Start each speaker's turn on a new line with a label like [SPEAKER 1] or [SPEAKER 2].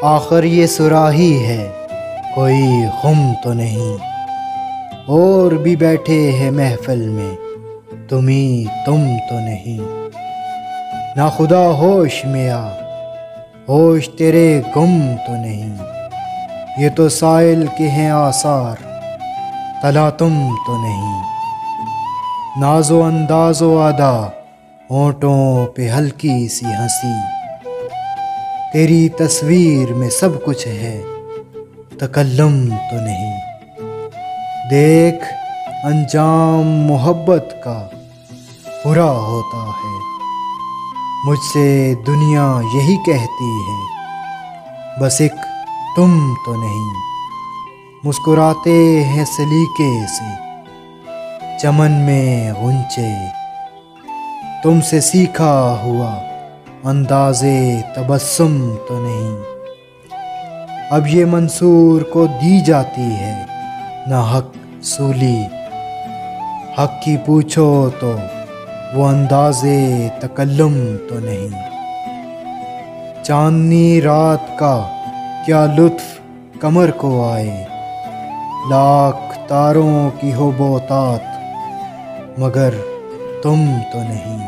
[SPEAKER 1] आखिर ये सुराही है, कोई गुम तो नहीं। और भी बैठे हैं महफिल में, तुम तो नहीं। ना खुदा होश में आ, होश तेरे गुम तो नहीं। ये तो साइल के हैं आसार, तला तुम तो नहीं। नाजो अंदाजो आदा, होंठों पे हल्की सी हंसी। तेरी तस्वीर में सब कुछ है, तकल्लुम तो नहीं। देख अंजाम मोहब्बत का बुरा होता है। मुझसे दुनिया यही कहती है, बस एक तुम तो नहीं। मुस्कुराते हैं सलीके से चमन में गुंचे, तुमसे सीखा हुआ अंदाज़े तबस्सुम तो नहीं। अब ये मंसूर को दी जाती है ना हक सूली। हक की पूछो तो वो अंदाज़े तकल्लुम तो नहीं। चांदनी रात का क्या लुत्फ़ कमर को आए, लाख तारों की हो बोतात मगर तुम तो नहीं।